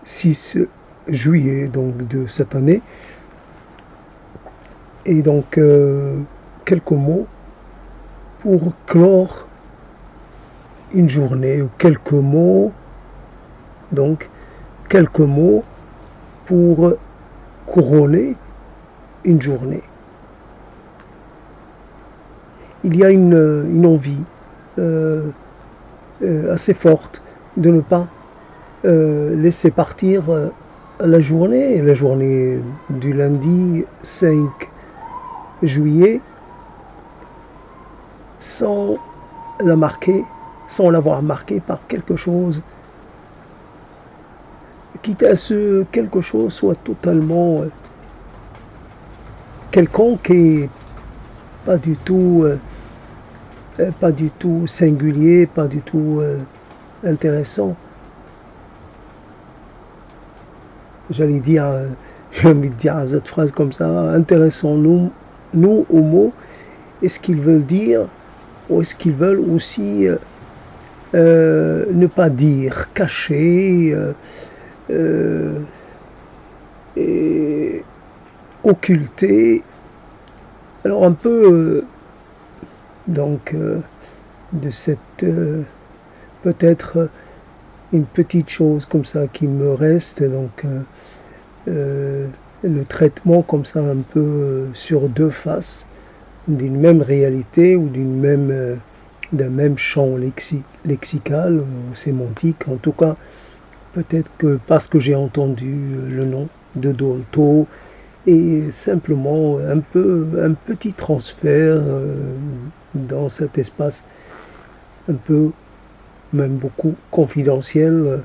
6 juillet donc, de cette année. Et donc, quelques mots pour clore une journée, ou quelques mots pour couronner une journée. Il y a une envie assez forte de ne pas laisser partir la journée du lundi 5 juillet sans l'avoir marqué par quelque chose, quitte à ce quelque chose soit totalement quelconque et pas du tout singulier, pas du tout intéressant. J'ai envie de dire cette phrase comme ça, intéressons-nous aux mots, et ce qu'ils veulent dire, ou est-ce qu'ils veulent aussi ne pas dire, cacher, et occulter. Alors un peu de cette peut-être une petite chose comme ça qui me reste, le traitement comme ça un peu sur deux faces d'une même réalité ou d'un même champ lexical ou sémantique. En tout cas, peut-être que parce que j'ai entendu le nom de Dolto et simplement un petit transfert dans cet espace un peu, même beaucoup confidentiel,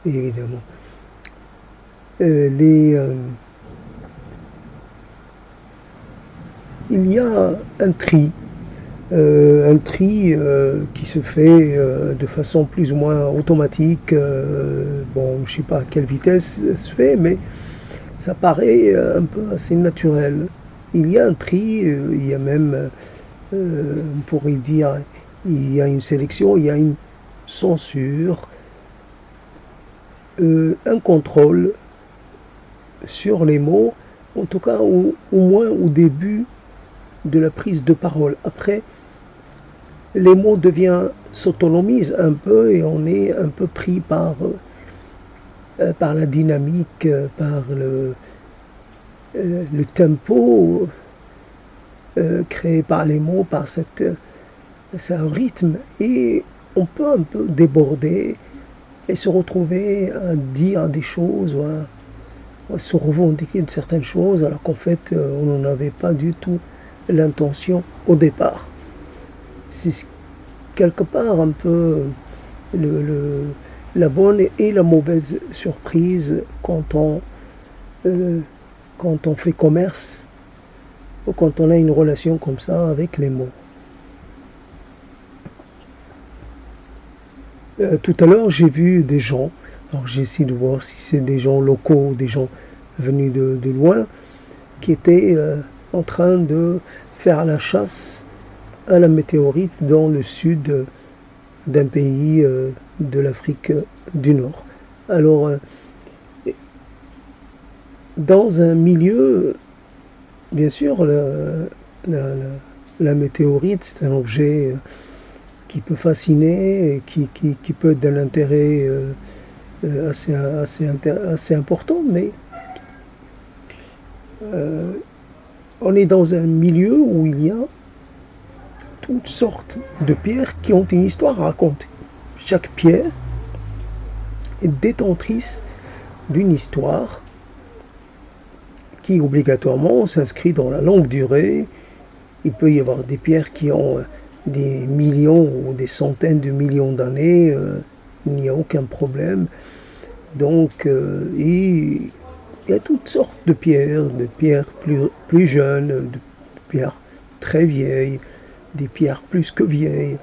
évidemment. Il y a un tri qui se fait de façon plus ou moins automatique. Bon, je ne sais pas à quelle vitesse ça se fait, mais ça paraît un peu assez naturel. Il y a un tri, il y a même, on pourrait dire, il y a une sélection, il y a une censure, un contrôle sur les mots, en tout cas au moins au début de la prise de parole. Après, les mots s'autonomisent un peu et on est un peu pris par la dynamique, par le tempo créé par les mots, par ce rythme, et on peut un peu déborder et se retrouver à dire des choses ou à se revendiquer de certaines choses alors qu'en fait on n'en avait pas du tout l'intention au départ. C'est quelque part un peu la bonne et la mauvaise surprise quand on fait commerce ou quand on a une relation comme ça avec les mots. Tout à l'heure, j'ai vu des gens, alors j'essaie de voir si c'est des gens locaux, des gens venus de loin, qui étaient en train de faire la chasse à la météorite dans le sud d'un pays de l'Afrique du Nord. Alors, dans un milieu, bien sûr, la météorite, c'est un objet qui peut fasciner, qui peut être d'un intérêt assez important, mais on est dans un milieu où il y a toutes sortes de pierres qui ont une histoire à raconter. Chaque pierre est détentrice d'une histoire qui obligatoirement s'inscrit dans la longue durée. Il peut y avoir des pierres qui ont des millions ou des centaines de millions d'années, il n'y a aucun problème. Donc, il y a toutes sortes de pierres plus jeunes, de pierres très vieilles, des pierres plus que vieilles.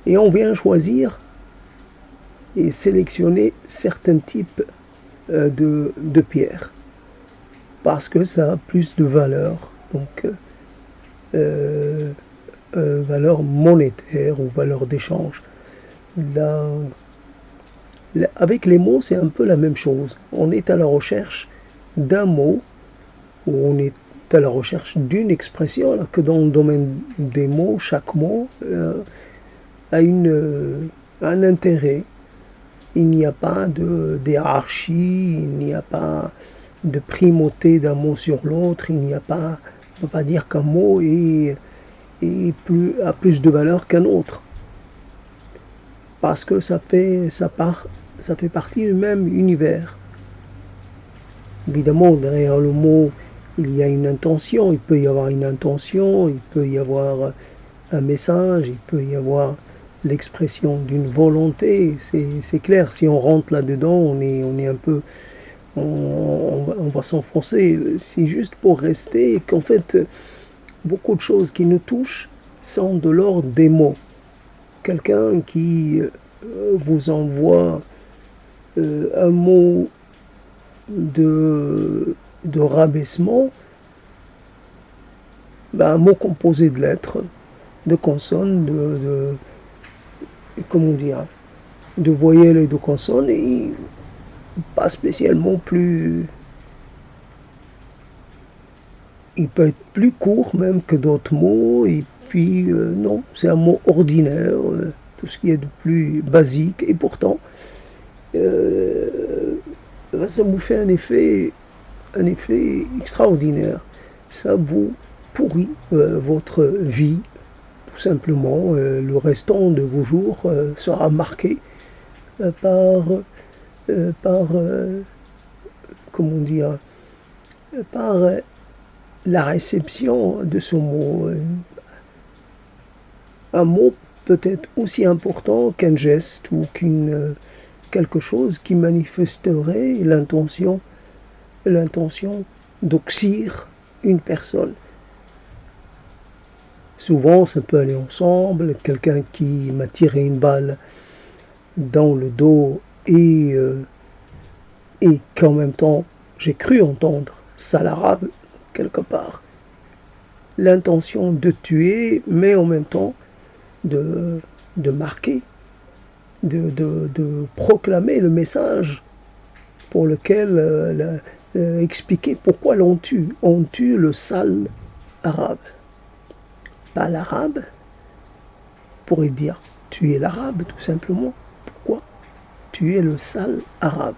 Et on vient choisir et sélectionner certains types de pierres parce que ça a plus de valeur, donc valeur monétaire ou valeur d'échange. Avec les mots, c'est un peu la même chose. On est à la recherche d'un mot, ou on est à la recherche d'une expression, alors que dans le domaine des mots, chaque mot a un intérêt. Il n'y a pas de hiérarchie, il n'y a pas de primauté d'un mot sur l'autre, il n'y a pas, on ne peut pas dire qu'un mot a plus de valeur qu'un autre. Parce que ça fait partie du même univers. Évidemment, derrière le mot, il y a une intention, il peut y avoir une intention, il peut y avoir un message, il peut y avoir l'expression d'une volonté, c'est clair. Si on rentre là-dedans, on est un peu, on va s'enfoncer. C'est juste pour rester qu'en fait, beaucoup de choses qui nous touchent sont de l'ordre des mots. Quelqu'un qui vous envoie un mot de rabaissement, un mot composé de lettres, de consonnes, comment dire, de voyelles et de consonnes, et pas spécialement plus. Il peut être plus court même que d'autres mots, et puis non, c'est un mot ordinaire, tout ce qui est de plus basique, et pourtant ça vous fait un effet extraordinaire. Ça vous pourrit votre vie, tout simplement. Le restant de vos jours sera marqué par comment dire, par la réception de ce mot. Un mot peut être aussi important qu'un geste ou quelque chose qui manifesterait l'intention d'oxyre une personne. Souvent, ça peut aller ensemble. Quelqu'un qui m'a tiré une balle dans le dos et qu'en même temps, j'ai cru entendre ça l'arabe quelque part. L'intention de tuer, mais en même temps de marquer, de proclamer le message pour lequel expliquer pourquoi l'on tue. On tue le sale arabe. Pas l'arabe, pourrait dire tuer l'arabe tout simplement. Pourquoi tuer le sale arabe?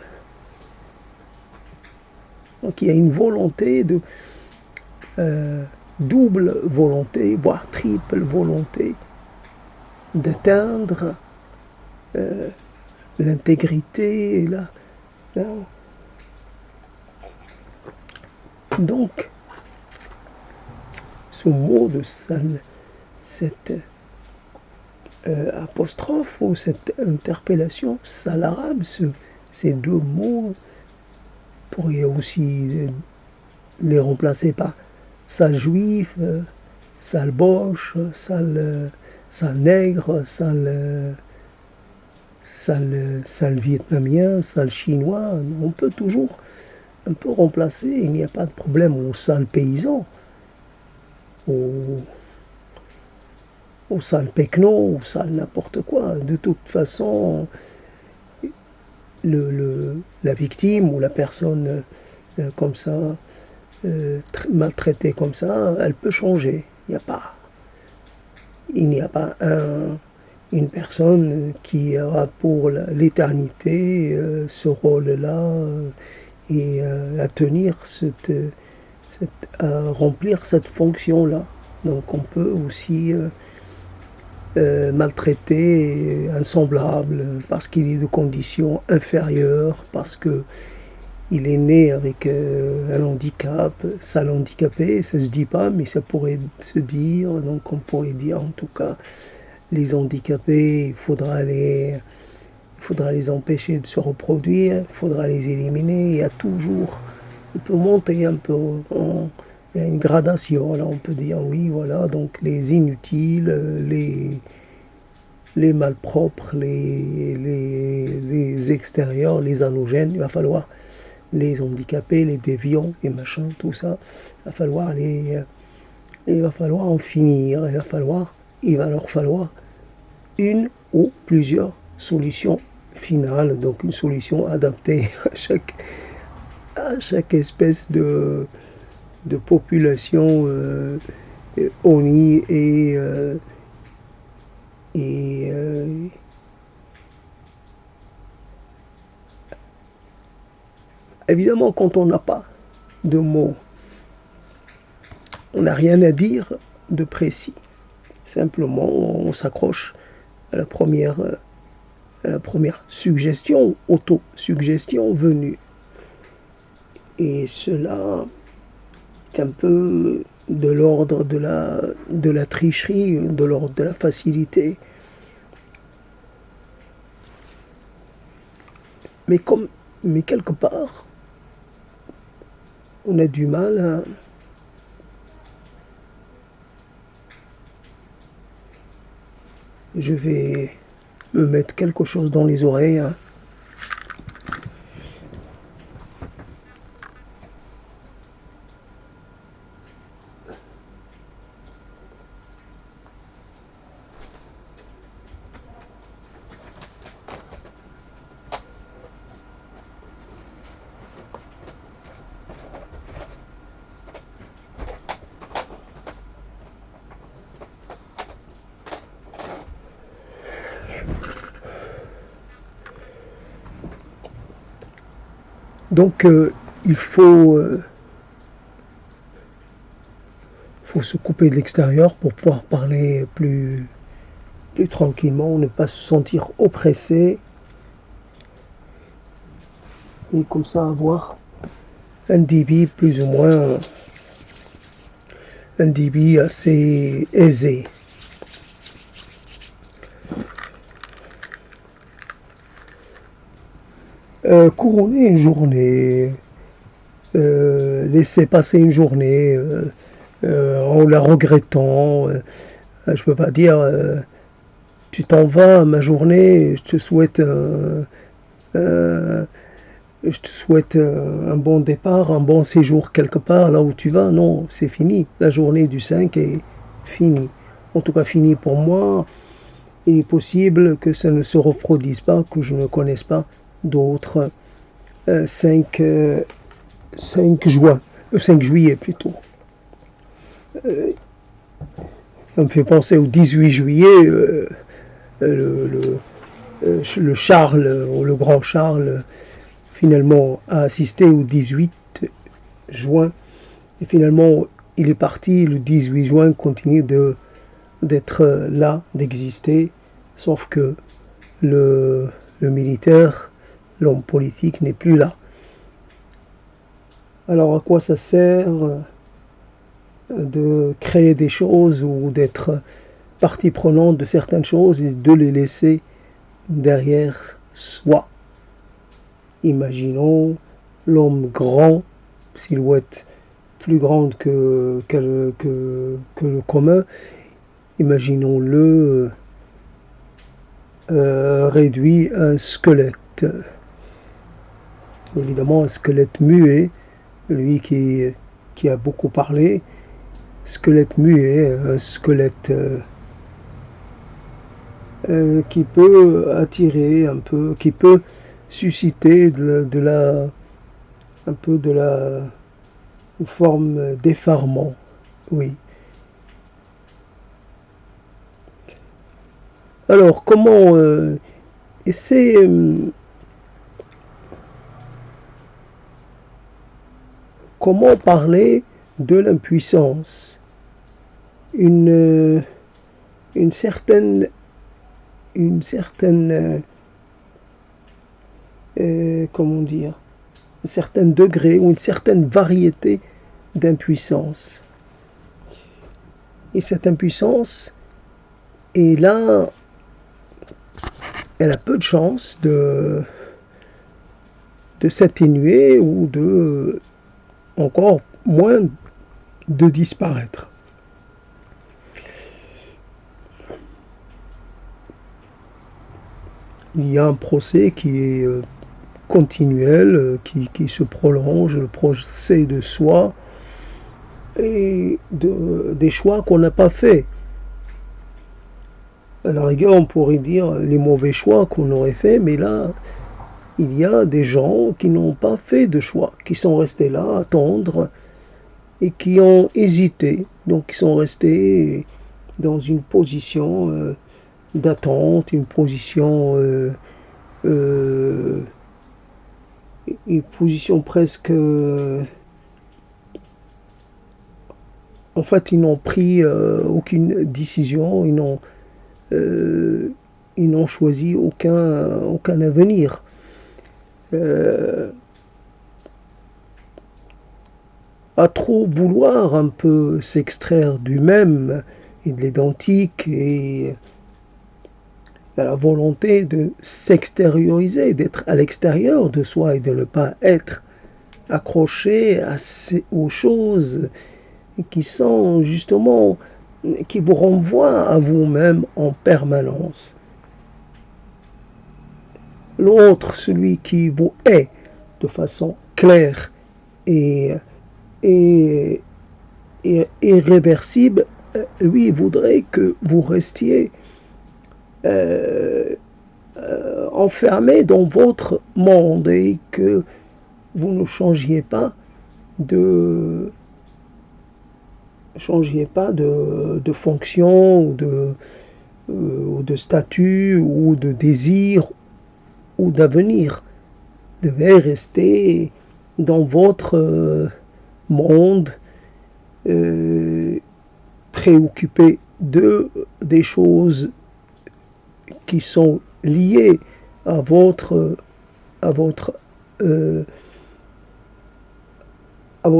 Donc il y a une volonté de double volonté, voire triple volonté d'atteindre l'intégrité. Donc, ce mot de sale, cette apostrophe ou cette interpellation sale arabe, ces deux mots, pourrait aussi les remplacer par sale juif, sale boche, sale nègre, sale vietnamien, sale chinois. On peut toujours un peu remplacer, il n'y a pas de problème, au sale paysan, au sale pecno, au sale n'importe quoi. De toute façon, la victime ou la personne comme ça, maltraitée comme ça, elle peut changer. Il n'y a pas une personne qui aura pour l'éternité ce rôle-là et à tenir à remplir cette fonction-là. Donc on peut aussi maltraiter un semblable parce qu'il est de conditions inférieures, parce que il est né avec un handicap, sale handicapé, ça se dit pas, mais ça pourrait se dire. Donc on pourrait dire en tout cas, les handicapés, il faudra les empêcher de se reproduire, il faudra les éliminer. Il y a toujours, on peut monter un peu, il y a une gradation. Là on peut dire oui, voilà, donc les inutiles, les malpropres, les extérieurs, les halogènes, il va falloir les handicapés, les déviants et machin, tout ça, il va falloir en finir, il va leur falloir une ou plusieurs solutions finale, donc une solution adaptée à chaque espèce de population ONI et évidemment, quand on n'a pas de mots, on n'a rien à dire de précis. Simplement, on s'accroche à la première suggestion, auto-suggestion venue. Et cela est un peu de l'ordre de la tricherie, de l'ordre de la facilité. Mais quelque part, on a du mal à je vais me mettre quelque chose dans les oreilles. Donc il faut se couper de l'extérieur pour pouvoir parler plus tranquillement, ne pas se sentir oppressé et comme ça avoir un débit plus ou moins un débit assez aisé. Couronner une journée, laisser passer une journée en la regrettant, je peux pas dire tu t'en vas ma journée, je te souhaite un bon départ, un bon séjour quelque part là où tu vas. Non, c'est fini, la journée du 5 est finie, en tout cas finie pour moi. Il est possible que ça ne se reproduise pas, que je ne connaisse pas d'autres 5 juillet plutôt. Ça me fait penser au 18 juillet, le Charles, ou le grand Charles, finalement a assisté au 18 juin, et finalement il est parti le 18 juin, continue d'être là, d'exister, sauf que le militaire, l'homme politique n'est plus là. Alors à quoi ça sert de créer des choses ou d'être partie prenante de certaines choses et de les laisser derrière soi? Imaginons l'homme grand, silhouette plus grande que le commun, imaginons-le réduit à un squelette. Évidemment un squelette muet, lui qui a beaucoup parlé, squelette muet, un squelette qui peut attirer un peu, qui peut susciter un peu de la forme d'effarement, oui. Alors comment comment parler de l'impuissance, une certaine comment dire, un certain degré ou une certaine variété d'impuissance. Et cette impuissance est là, elle a peu de chances de s'atténuer ou de encore moins de disparaître. Il y a un procès qui est continuel, qui se prolonge, le procès de soi et des choix qu'on n'a pas faits. À la rigueur, on pourrait dire les mauvais choix qu'on aurait fait, mais là, il y a des gens qui n'ont pas fait de choix, qui sont restés là à attendre et qui ont hésité. Donc, ils sont restés dans une position d'attente, euh, une position presque. En fait, ils n'ont pris aucune décision, euh, ils n'ont choisi aucun avenir. Euh, à trop vouloir un peu s'extraire du même et de l'identique et à la volonté de s'extérioriser, d'être à l'extérieur de soi et de ne pas être accroché aux choses qui sont justement, qui vous renvoient à vous-même en permanence. L'autre, celui qui vous est de façon claire et, et, et irréversible, lui voudrait que vous restiez enfermé dans votre monde et que vous ne changiez pas de fonction ou de statut ou de désir ou d'avenir. Vous devez rester dans votre monde préoccupé des choses qui sont liées à votre euh,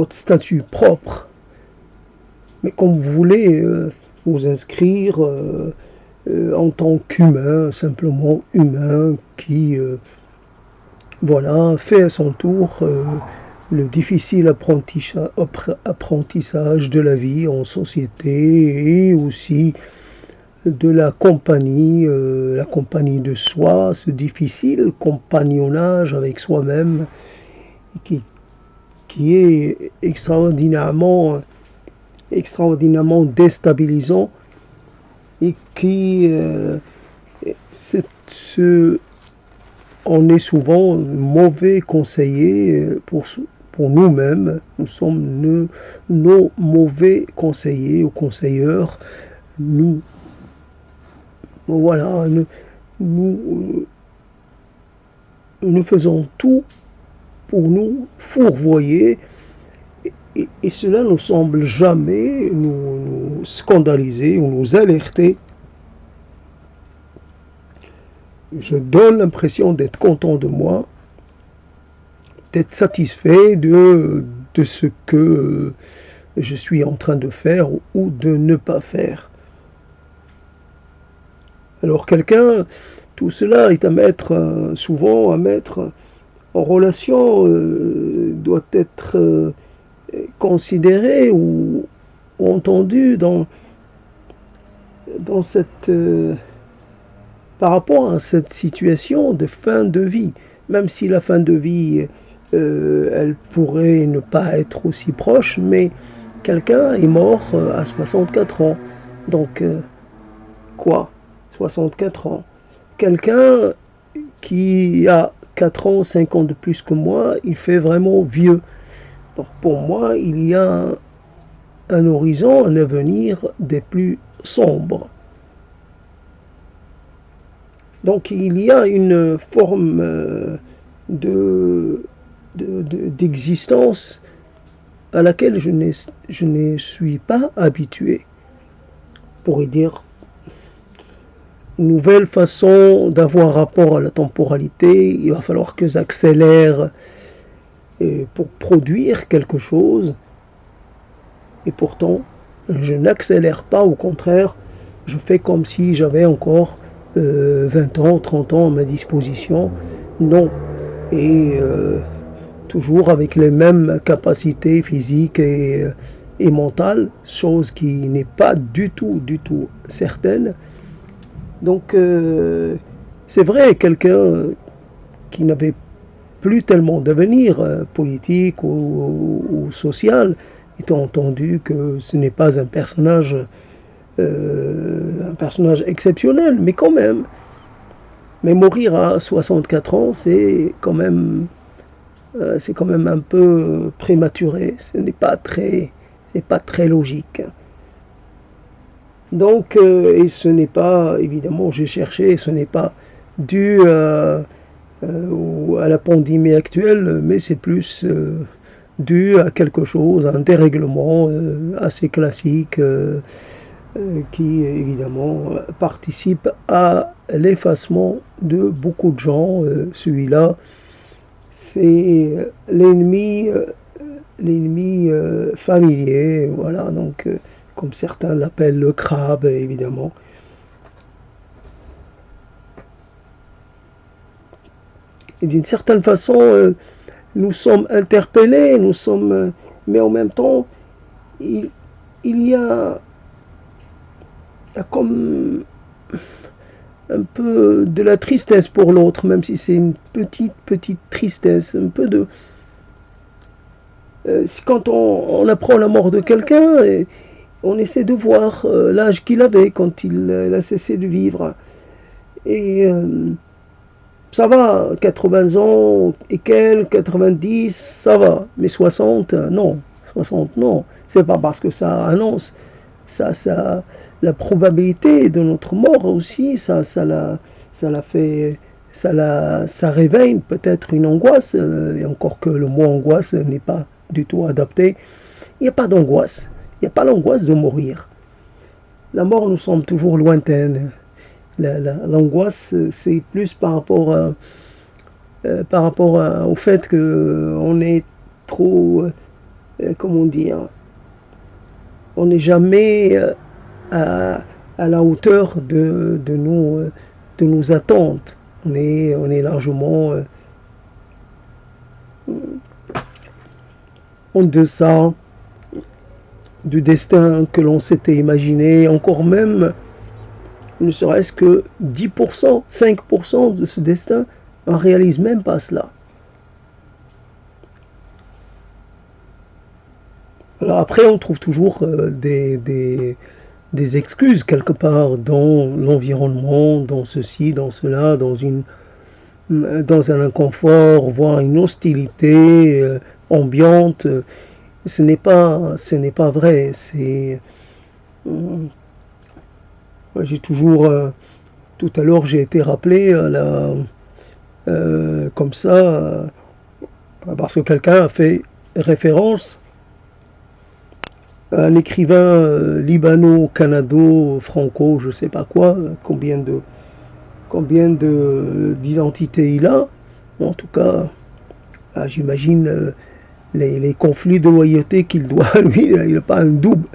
statut propre. Mais comme vous voulez vous inscrire en tant qu'humain, simplement humain, qui voilà, fait à son tour le difficile apprentissage de la vie en société et aussi de la compagnie de soi, ce difficile compagnonnage avec soi-même qui est extraordinairement déstabilisant et qui on est souvent mauvais conseiller pour nous-mêmes. Nous sommes nos mauvais conseillers ou conseilleurs. Nous faisons tout pour nous fourvoyer et cela ne semble jamais nous scandaliser ou nous alerter. Je donne l'impression d'être content de moi, d'être satisfait de ce que je suis en train de faire ou de ne pas faire. Alors quelqu'un, tout cela est souvent à mettre en relation, doit être considéré ou entendu dans cette par rapport à cette situation de fin de vie, même si la fin de vie elle pourrait ne pas être aussi proche, mais quelqu'un est mort à 64 ans. Donc quoi 64 ans. Quelqu'un qui a 4 ans, 5 ans de plus que moi, il fait vraiment vieux. Donc pour moi, il y a un horizon, un avenir des plus sombres. Donc il y a une forme d'existence à laquelle je ne suis pas habitué. On pourrait dire une nouvelle façon d'avoir rapport à la temporalité. Il va falloir que j'accélère pour produire quelque chose. Et pourtant, je n'accélère pas, au contraire, je fais comme si j'avais encore 20 ans, 30 ans à ma disposition. Non. Et toujours avec les mêmes capacités physiques et mentales, chose qui n'est pas du tout certaine. Donc, c'est vrai, quelqu'un qui n'avait plus tellement d'avenir politique ou social, étant entendu que ce n'est pas un personnage un personnage exceptionnel, mais quand même. Mais mourir à 64 ans, c'est quand même un peu prématuré. Ce n'est pas très logique. Donc, et ce n'est pas, évidemment, j'ai cherché, ce n'est pas dû à la pandémie actuelle, mais c'est plus dû à quelque chose, à un dérèglement assez classique qui, évidemment, participe à l'effacement de beaucoup de gens. Celui-là, c'est l'ennemi familier, voilà, donc comme certains l'appellent le crabe, évidemment. Et d'une certaine façon, nous sommes interpellés, mais en même temps, il y a comme un peu de la tristesse pour l'autre, même si c'est une petite tristesse, un peu de... quand on apprend la mort de quelqu'un, on essaie de voir l'âge qu'il avait quand il a cessé de vivre. Et ça va, 80 ans et quelques, 90, ça va. Mais 60, non. 60, non. C'est pas parce que ça annonce. La probabilité de notre mort aussi, ça réveille peut-être une angoisse. Et encore que le mot angoisse n'est pas du tout adapté. Il n'y a pas d'angoisse. Il n'y a pas l'angoisse de mourir. La mort nous semble toujours lointaine. L'angoisse, c'est plus par rapport au fait qu'on est trop, comment dire, on n'est jamais à la hauteur de nos attentes. On est largement en deçà du destin que l'on s'était imaginé, encore même ne serait-ce que 10%, 5% de ce destin, on ne réalise même pas cela. Alors après, on trouve toujours des excuses quelque part dans l'environnement, dans ceci, dans cela, dans un inconfort, voire une hostilité ambiante. Ce n'est pas vrai. J'ai toujours, tout à l'heure, j'ai été rappelé comme ça, parce que quelqu'un a fait référence à un écrivain libano-canado-franco, je ne sais pas quoi, combien d'identités il a. En tout cas, j'imagine les conflits de loyauté qu'il doit, lui, il n'a pas un double.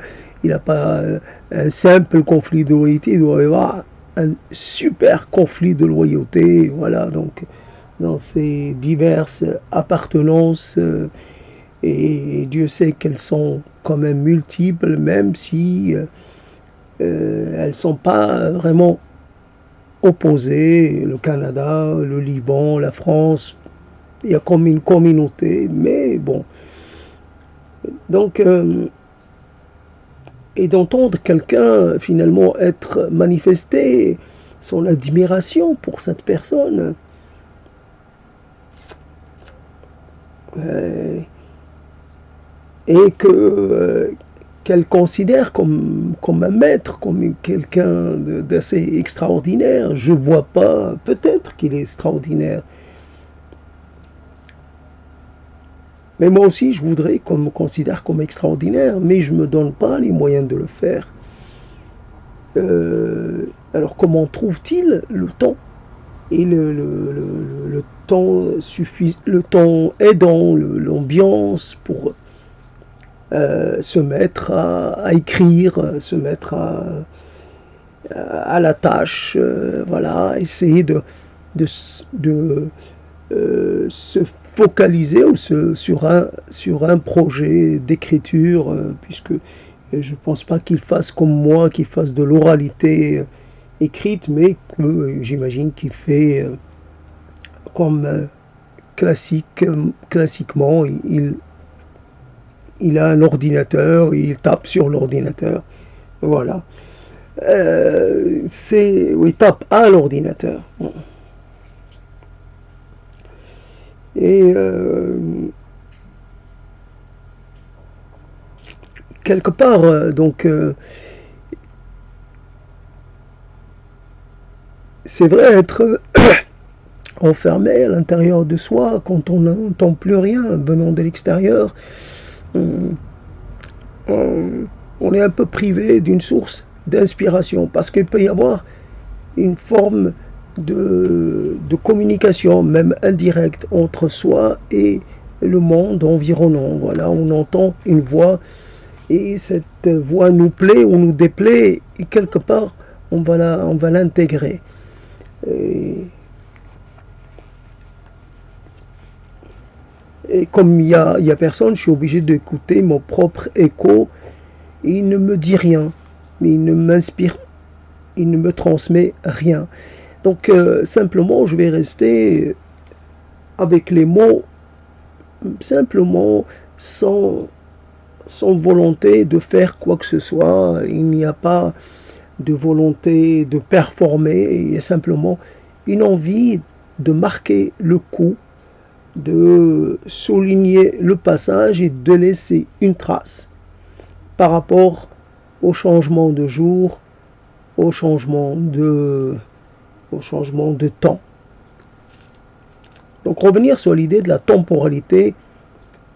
Il n'a pas un simple conflit de loyauté, il doit y avoir un super conflit de loyauté, voilà, donc dans ses diverses appartenances, et Dieu sait qu'elles sont quand même multiples, même si elles ne sont pas vraiment opposées. Le Canada, le Liban, la France, il y a comme une communauté, mais bon. Donc, et d'entendre quelqu'un finalement manifester son admiration pour cette personne, et qu'elle considère comme un maître, comme quelqu'un d'assez extraordinaire. Je ne vois pas, peut-être qu'il est extraordinaire, mais moi aussi je voudrais qu'on me considère comme extraordinaire, mais je ne me donne pas les moyens de le faire. Alors comment trouve-t-il le temps? Et le temps le temps aidant, l'ambiance pour se mettre à écrire, se mettre à la tâche, voilà, essayer de se focaliser sur un projet d'écriture, puisque je ne pense pas qu'il fasse comme moi, qu'il fasse de l'oralité écrite, mais que j'imagine qu'il fait comme classiquement, il a un ordinateur, il tape sur l'ordinateur, voilà. C'est étape A, l'ordinateur. Et quelque part, c'est vrai être enfermé à l'intérieur de soi quand on n'entend plus rien venant de l'extérieur. On, on est un peu privé d'une source d'inspiration parce qu'il peut y avoir une forme de communication, même indirecte, entre soi et le monde environnant. Voilà, on entend une voix et cette voix nous plaît ou nous déplaît et quelque part on va l'intégrer. Et comme il y a personne, je suis obligé d'écouter mon propre écho. Et il ne me dit rien, mais il ne m'inspire, il ne me transmet rien. Donc simplement, je vais rester avec les mots, simplement sans volonté de faire quoi que ce soit. Il n'y a pas de volonté de performer, il y a simplement une envie de marquer le coup, de souligner le passage et de laisser une trace par rapport au changement de jour, au changement de temps. Donc revenir sur l'idée de la temporalité,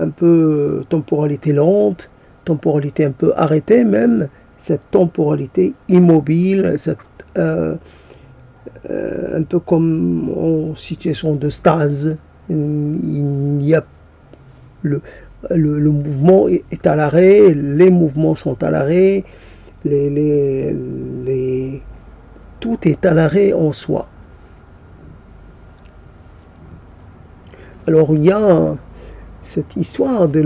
un peu temporalité lente, temporalité un peu arrêtée même, cette temporalité immobile, un peu comme en situation de stase. Il y a le mouvement est à l'arrêt, les mouvements sont à l'arrêt, tout est à l'arrêt en soi. Alors il y a cette histoire de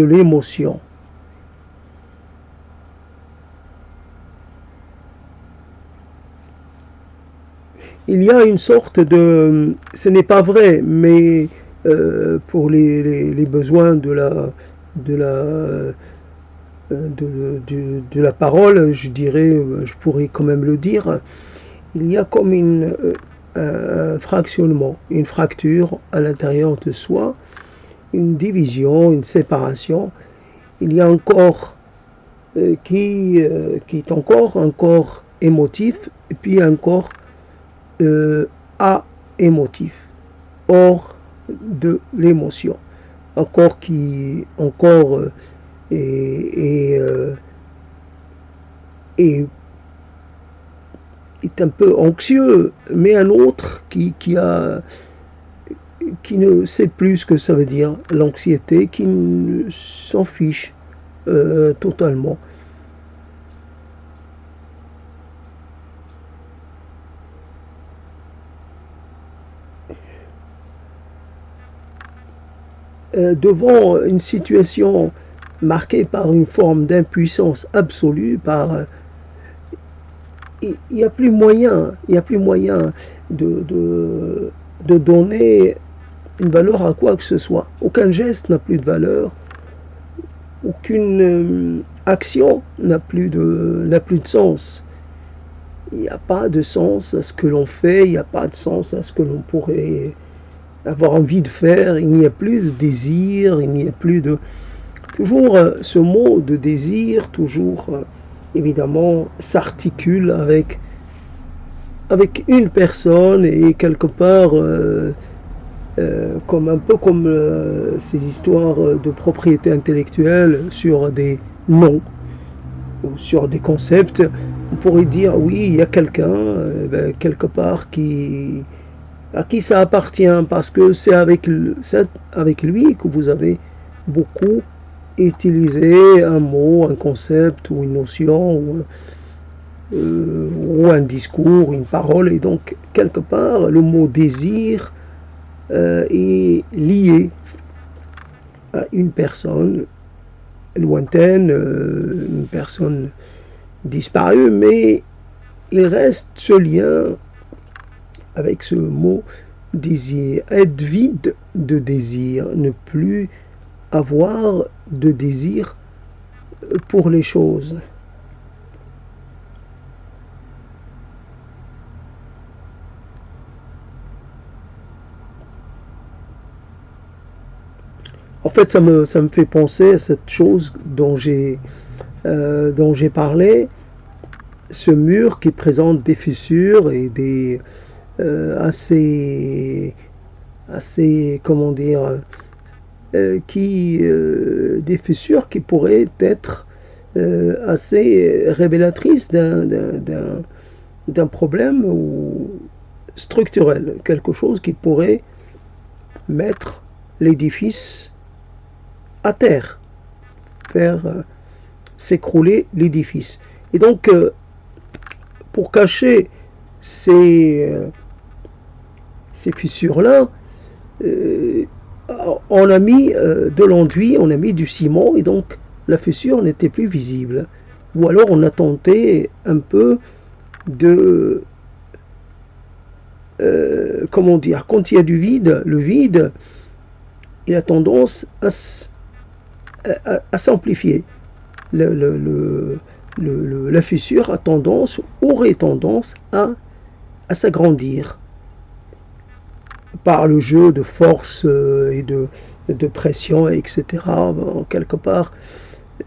l'émotion. Il y a une sorte de, ce n'est pas vrai, mais pour les besoins de la parole, je dirais, je pourrais quand même le dire, il y a comme un fractionnement, une fracture à l'intérieur de soi, une division, une séparation. Il y a un corps qui est encore un corps émotif, et puis un corps émotif, hors de l'émotion. Un corps qui encore est un peu anxieux, mais un autre qui ne sait plus ce que ça veut dire, l'anxiété, qui s'en fiche totalement. Devant une situation marquée par une forme d'impuissance absolue, il n'y a plus moyen de donner une valeur à quoi que ce soit. Aucun geste n'a plus de valeur, aucune action n'a plus de sens. Il n'y a pas de sens à ce que l'on fait, il n'y a pas de sens à ce que l'on pourrait avoir envie de faire, il n'y a plus de désir, il n'y a plus de... Toujours ce mot de désir, toujours évidemment s'articule avec une personne et quelque part comme un peu comme ces histoires de propriété intellectuelle sur des noms ou sur des concepts. On pourrait dire oui, il y a quelqu'un quelque part à qui ça appartient parce que c'est avec lui que vous avez beaucoup utilisé un mot, un concept ou une notion ou un discours, une parole, et donc quelque part le mot désir est lié à une personne lointaine, une personne disparue, mais il reste ce lien avec ce mot désir, être vide de désir, ne plus avoir de désir pour les choses. En fait, ça me fait penser à cette chose dont j'ai parlé, ce mur qui présente des fissures et des assez, comment dire, des fissures qui pourraient être assez révélatrices d'un problème ou structurel, quelque chose qui pourrait mettre l'édifice à terre, faire s'écrouler l'édifice. Et donc, pour cacher ces fissures-là, on a mis de l'enduit, on a mis du ciment, et donc la fissure n'était plus visible. Ou alors on a tenté un peu de... comment dire, quand il y a du vide, le vide, il a tendance à s'amplifier. La fissure aurait tendance à s'agrandir par le jeu de force et de pression, etc. Bon, quelque part,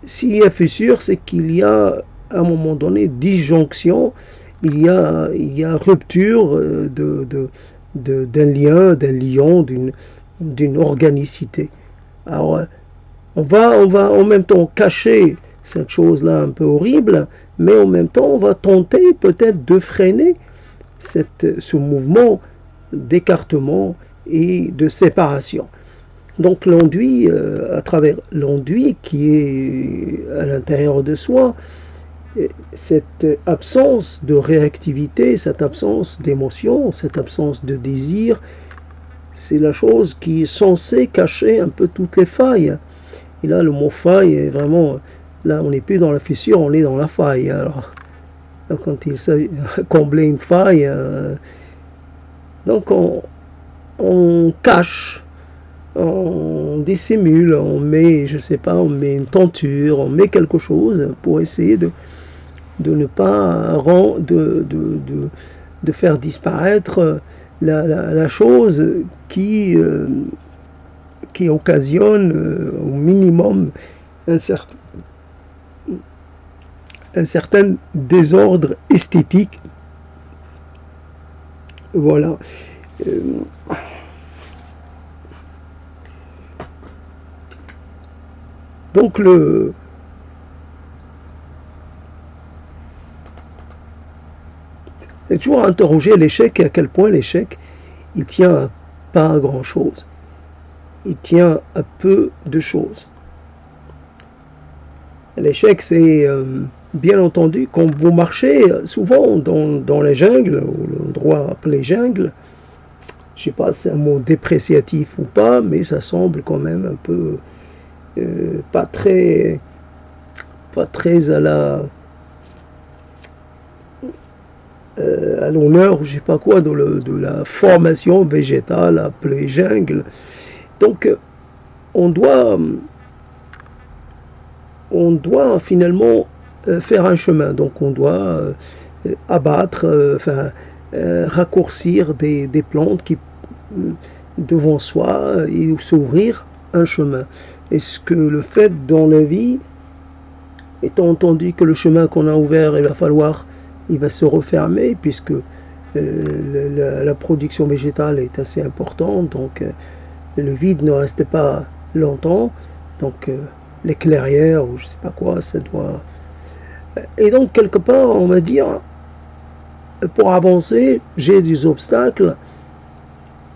s'il y a fissure, c'est qu'il y a à un moment donné disjonction, il y a rupture d'un lien, d'une organicité. Alors, on va en même temps cacher cette chose-là un peu horrible, mais en même temps, on va tenter peut-être de freiner ce mouvement d'écartement et de séparation. Donc l'enduit, à travers l'enduit qui est à l'intérieur de soi, cette absence de réactivité, cette absence d'émotion, cette absence de désir, c'est la chose qui est censée cacher un peu toutes les failles. Et là, le mot faille est vraiment... Là, on n'est plus dans la fissure, on est dans la faille. Alors quand il s'agit de combler une faille, donc on cache, on dissimule, on met, je sais pas, on met une tenture, on met quelque chose pour essayer de ne pas de faire disparaître la chose qui occasionne au minimum un certain désordre esthétique. Voilà. Donc c'est toujours interroger l'échec et à quel point l'échec il tient à pas grand chose. Il tient à peu de choses. L'échec, c'est bien entendu quand vous marchez souvent dans les jungles, ou l'endroit appelé jungle. Je ne sais pas si c'est un mot dépréciatif ou pas, mais ça semble quand même un peu pas très à l'honneur, je sais pas quoi, de la formation végétale appelée jungle. Donc on doit finalement faire un chemin. Donc on doit abattre, raccourcir des plantes qui devant soi et s'ouvrir un chemin. Est-ce que le fait dans la vie, étant entendu que le chemin qu'on a ouvert, il va se refermer puisque la production végétale est assez importante, donc le vide ne reste pas longtemps, donc les clairières ou je sais pas quoi, ça doit... Et donc quelque part on va dire, pour avancer, j'ai des obstacles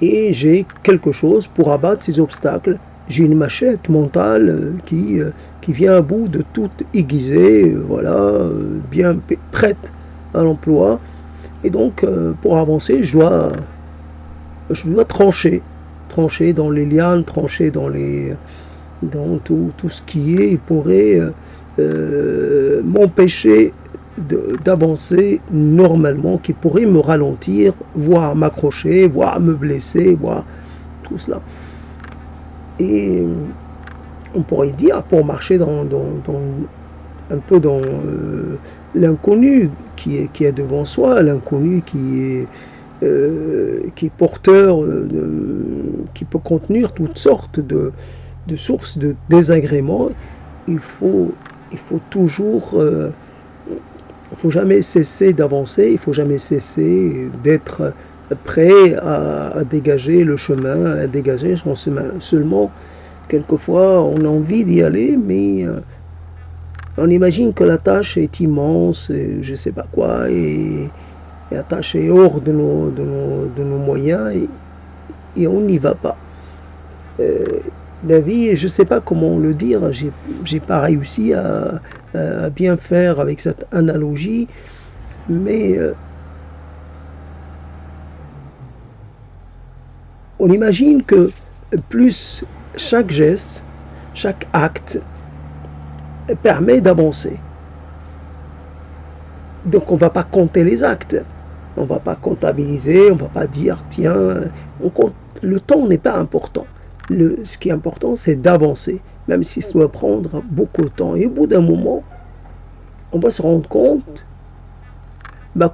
et j'ai quelque chose pour abattre ces obstacles. J'ai une machette mentale qui vient à bout de tout aiguiser, voilà, bien prête à l'emploi. Et donc, pour avancer, je dois trancher dans les lianes, trancher dans tout ce qui pourrait m'empêcher d'avancer normalement, qui pourrait me ralentir, voire m'accrocher, voire me blesser, voire tout cela. Et on pourrait dire, pour marcher un peu dans l'inconnu qui est devant soi, l'inconnu qui est porteur, qui peut contenir toutes sortes de sources de désagréments. Il faut toujours, il faut jamais cesser d'avancer, il faut jamais cesser d'être prêt à dégager le chemin, à dégager son chemin. Seulement, quelquefois, on a envie d'y aller, mais on imagine que la tâche est immense, et je ne sais pas quoi, et la tâche est hors de nos moyens, et on n'y va pas. La vie, je ne sais pas comment le dire, j'ai pas réussi à bien faire avec cette analogie, mais on imagine que plus chaque geste, chaque acte permet d'avancer. Donc on ne va pas compter les actes, on ne va pas comptabiliser, on ne va pas dire tiens, le temps n'est pas important. Ce qui est important, c'est d'avancer, même si ça doit prendre beaucoup de temps. Et au bout d'un moment, on va se rendre compte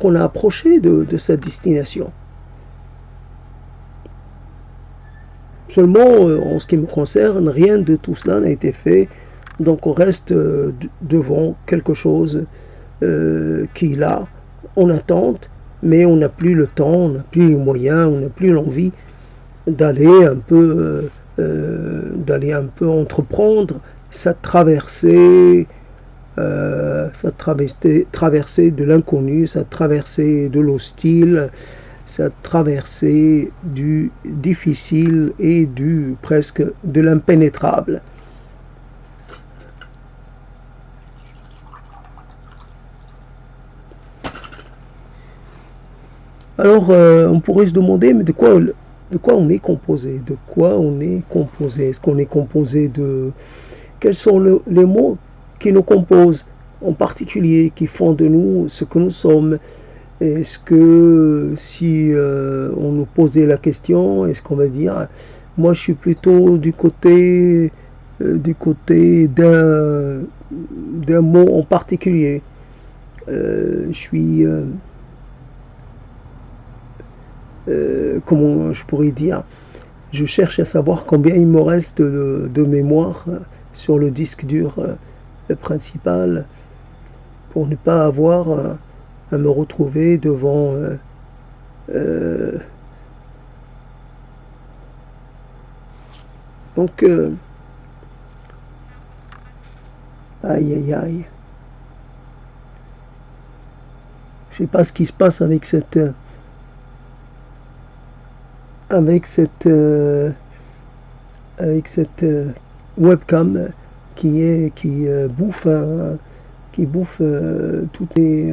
qu'on a approché de cette destination. Seulement, en ce qui me concerne, rien de tout cela n'a été fait. Donc on reste devant quelque chose qui est là, en attente, mais on n'a plus le temps, on n'a plus les moyens, on n'a plus l'envie d'aller un peu entreprendre cette traversée, de l'inconnu, cette traversée de l'hostile, cette traversée du difficile et du presque de l'impénétrable. Alors, on pourrait se demander, mais de quoi on est composé? De quoi on est composé? Est-ce qu'on est composé de... Quels sont les mots qui nous composent en particulier, qui font de nous ce que nous sommes? Est-ce que si on nous posait la question, est-ce qu'on va dire, moi je suis plutôt du côté d'un mot en particulier. Je suis... comment je pourrais dire, je cherche à savoir combien il me reste de mémoire sur le disque dur principal pour ne pas avoir à me retrouver devant donc aïe aïe aïe, je sais pas ce qui se passe avec cette webcam qui bouffe toutes les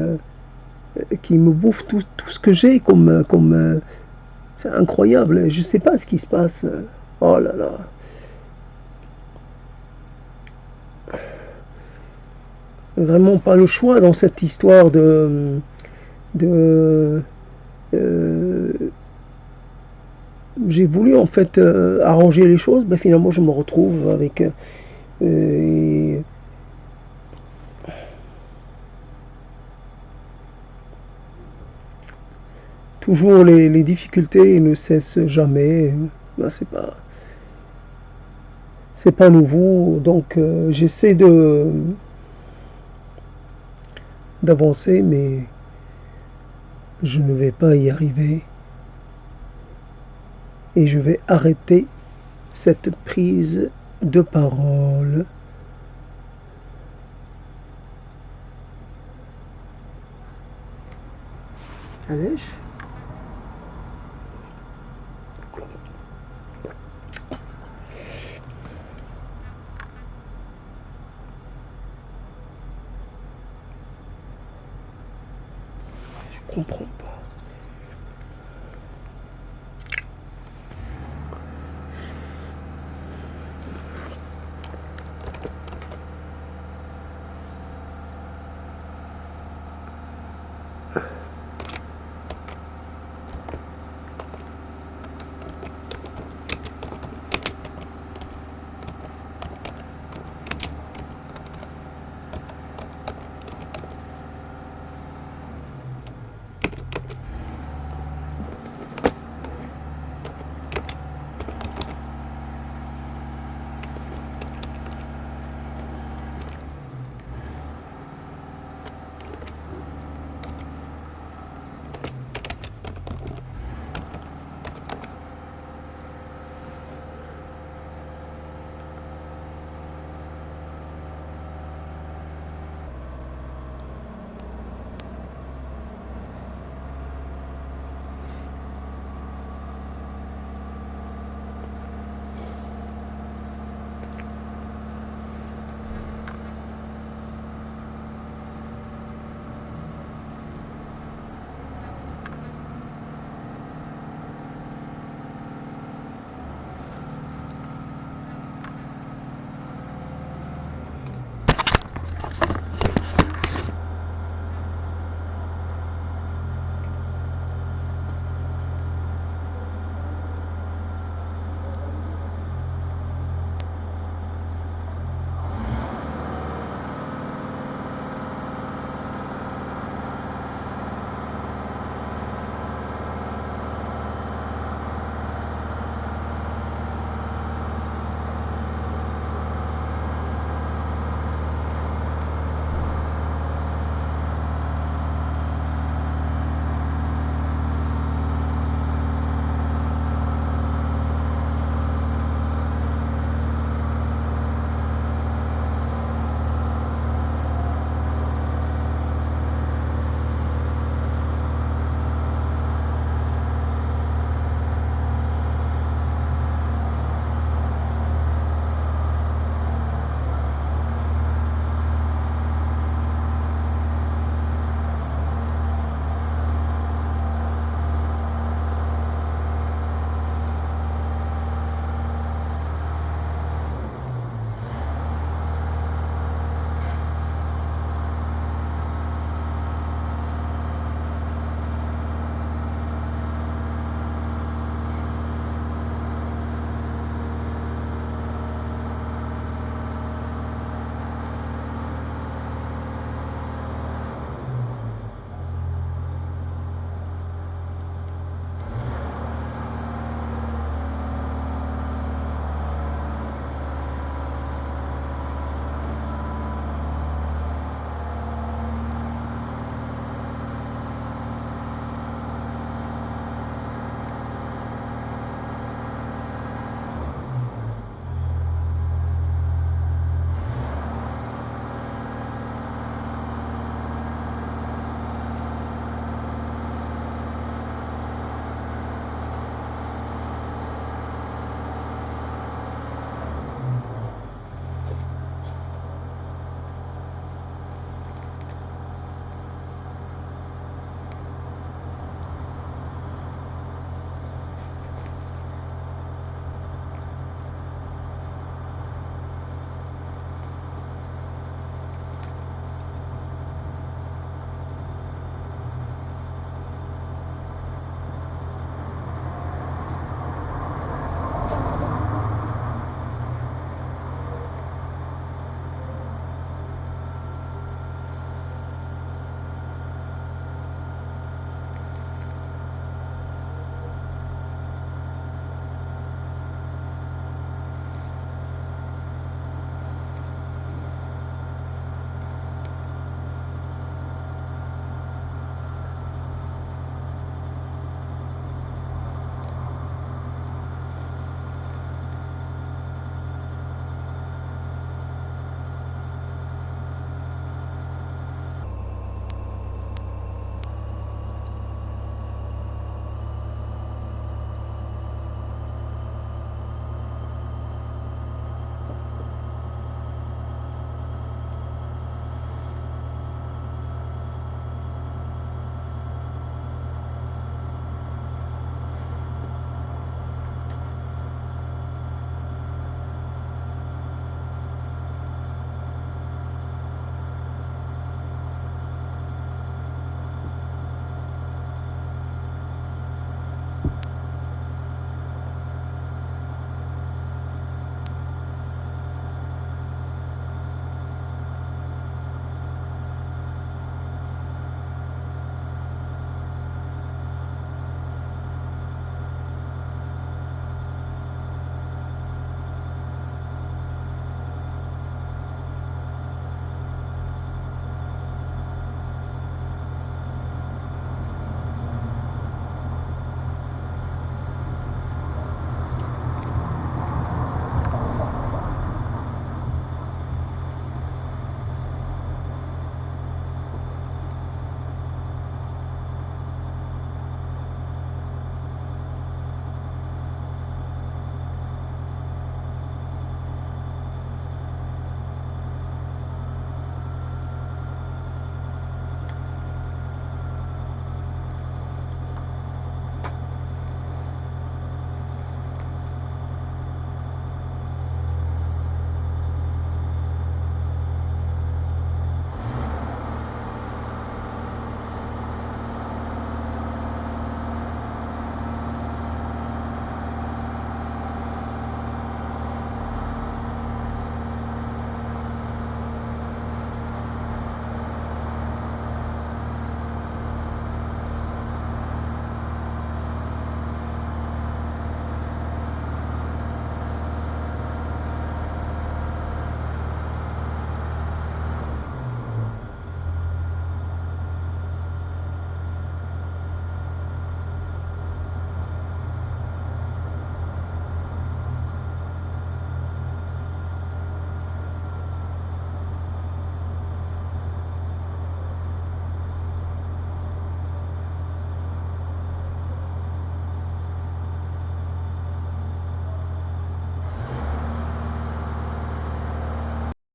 qui me bouffe tout ce que j'ai comme c'est incroyable, je sais pas ce qui se passe. Oh là là, vraiment pas le choix dans cette histoire de j'ai voulu en fait arranger les choses, finalement je me retrouve avec toujours les difficultés ne cessent jamais. C'est pas nouveau, donc j'essaie d'avancer, mais je ne vais pas y arriver. Et je vais arrêter cette prise de parole. Allez. Je comprends pas.